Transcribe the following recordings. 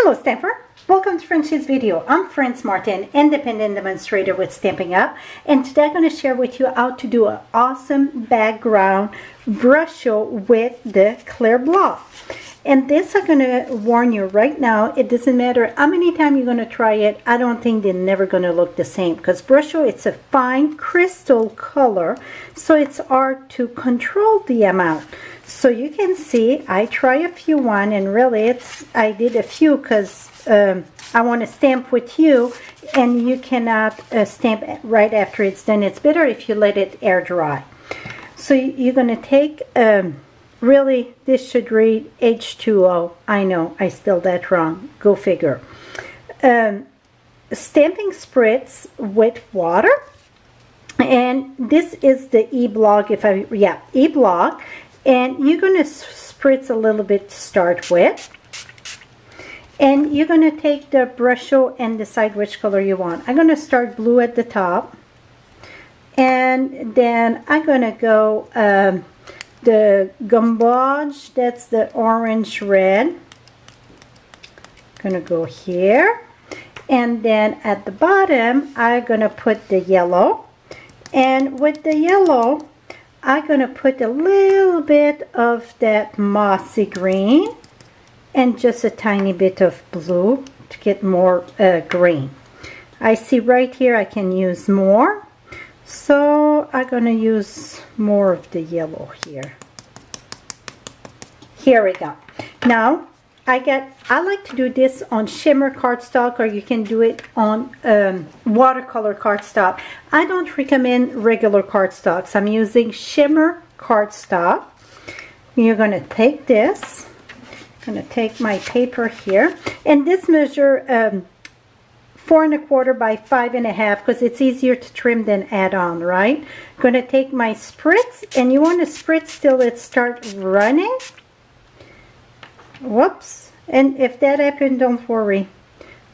Hello Stamper! Welcome to Frenchie's video. I'm Frances Martin, independent demonstrator with Stampin' Up, and today I'm going to share with you how to do an awesome background Brusho with the clear block. And this I'm going to warn you right now, it doesn't matter how many times you're going to try it, I don't think they're never going to look the same, because Brusho, it's a fine crystal color, so it's hard to control the amount. So you can see I try a few one, and really I did a few because I want to stamp with you, and you cannot stamp right after it's done. It's better if you let it air dry. So you're going to take, really this should read H2O. I know, I spelled that wrong. Go figure. Stamping spritz with water. And this is the E-block, E-block. And you're going to spritz a little bit to start with. And you're going to take the Brusho and decide which color you want. I'm going to start blue at the top. And then I'm going to go the gambage, that's the orange red. Going to go here. And then at the bottom, I'm going to put the yellow. And with the yellow, I'm going to put a little bit of that mossy green and just a tiny bit of blue to get more green. I see right here I can use more, so I'm going to use more of the yellow here. Here we go. Now I like to do this on shimmer cardstock, or you can do it on watercolor cardstock. I don't recommend regular cardstocks. I'm using shimmer cardstock. You're going to take this. I'm going to take my paper here, and this measure 4 1/4 by 5 1/2 because it's easier to trim than add on, right? I'm going to take my spritz, and you want to spritz till it starts running. Whoops. And if that happened, don't worry.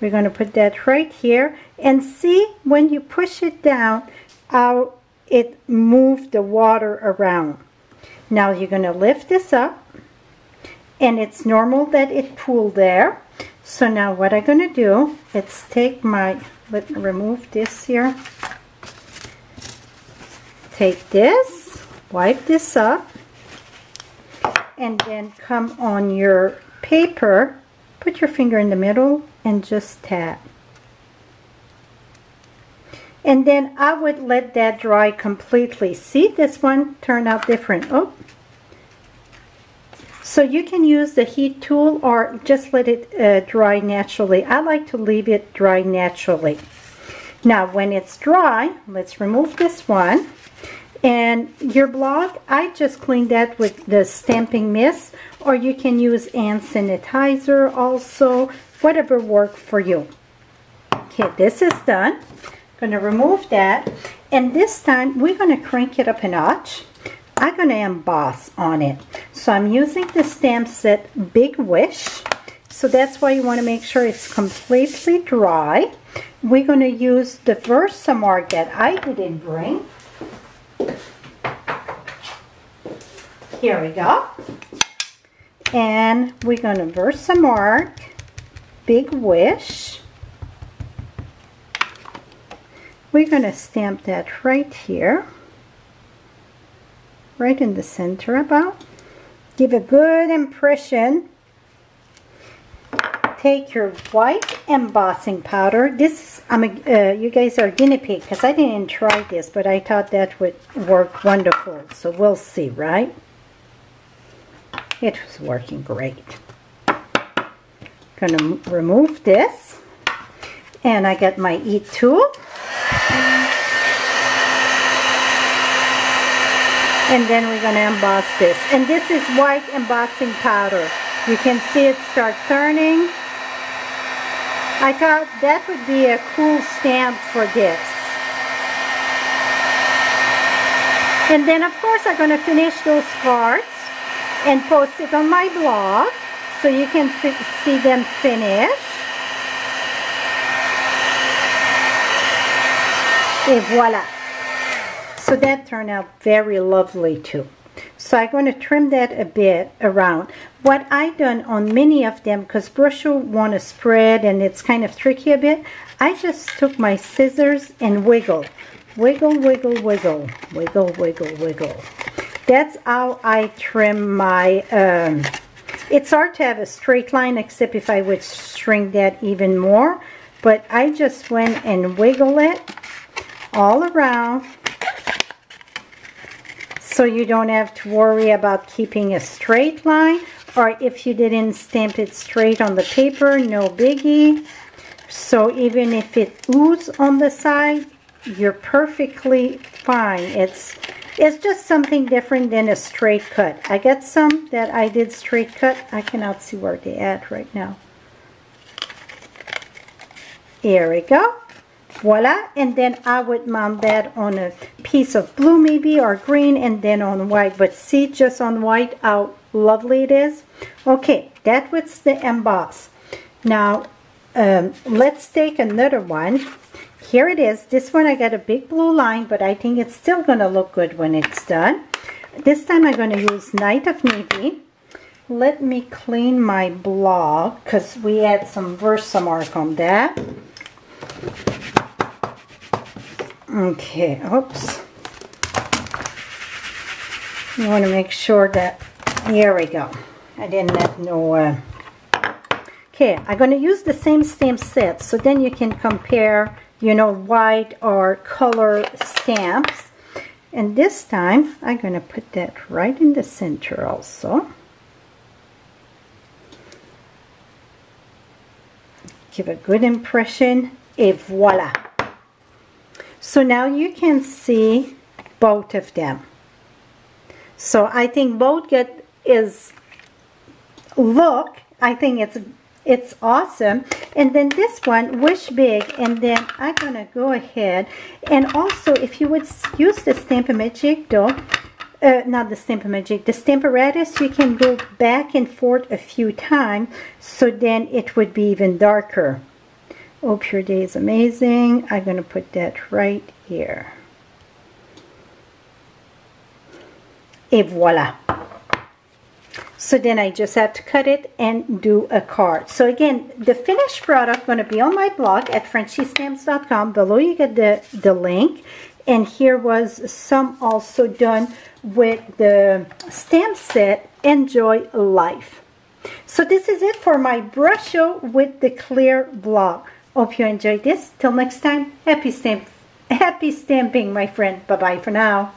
We're going to put that right here, and see when you push it down how it moves the water around. Now you're going to lift this up, and it's normal that it pooled there. So now what I'm going to do is take my, let me remove this here. Take this, wipe this up, and then come on your paper, put your finger in the middle and just tap. And then I would let that dry completely. See, this one turned out different. Oh. So you can use the heat tool or just let it dry naturally. I like to leave it dry naturally. Now when it's dry, let's remove this one. And your block, I just cleaned that with the stamping mist, or you can use hand sanitizer also, whatever works for you. Okay, this is done. I'm going to remove that, and this time we're going to crank it up a notch. I'm going to emboss on it. So I'm using the stamp set Big Wish. So that's why you want to make sure it's completely dry. We're going to use the Versamark that I didn't bring. Here we go. And we're going to Versamark Big Wish. We're going to stamp that right here. Right in the center about. Give a good impression. Take your white embossing powder. This, you guys are guinea pig because I didn't try this, but I thought that would work wonderful. So we'll see, right? It was working great. Going to remove this, and I got my heat tool. And then we're going to emboss this. And this is white embossing powder. You can see it start turning. I thought that would be a cool stamp for this. And then of course I'm going to finish those cards and post it on my blog so you can see them finish. Et voila. So that turned out very lovely too. So I'm going to trim that a bit around. What I done on many of them, because Brusho want to spread and it's kind of tricky a bit, I just took my scissors and wiggle. Wiggle, wiggle, wiggle. Wiggle, wiggle, wiggle. That's how I trim my, it's hard to have a straight line except if I would shrink that even more. But I just went and wiggle it all around. So you don't have to worry about keeping a straight line, or if you didn't stamp it straight on the paper, no biggie. So even if it oozes on the side, you're perfectly fine. It's just something different than a straight cut. I got some that I did straight cut. I cannot see where they're at right now. Here we go. Voila, and then I would mount that on a piece of blue maybe, or green, and then on white. But see just on white how lovely it is. Okay, that was the emboss. Now let's take another one. Here it is. This one I got a big blue line, but I think it's still gonna look good when it's done. This time I'm gonna use Night of Navy. Let me clean my block because we had some Versamark on that. Okay, oops. You want to make sure that, here we go. I didn't have no, okay, I'm going to use the same stamp set, so then you can compare, you know, white or color stamps. And this time, I'm going to put that right in the center also. Give a good impression, et voila. So now you can see both of them. So I think both get is look. I think it's awesome. And then this one, wish big. And then I'm gonna go ahead and also, if you would use the Stampin' though, not the Stampin', the Stamparatus, you can go back and forth a few times, so then it would be even darker. Hope your day is amazing. I'm going to put that right here. Et voila. So then I just have to cut it and do a card. So again, the finished product going to be on my blog at FrenchieStamps.com. Below you get the link. And here was some also done with the stamp set, Enjoy Life. So this is it for my Brusho with the clear block. Hope you enjoyed this. Till next time, happy stamping, my friend. Bye-bye for now.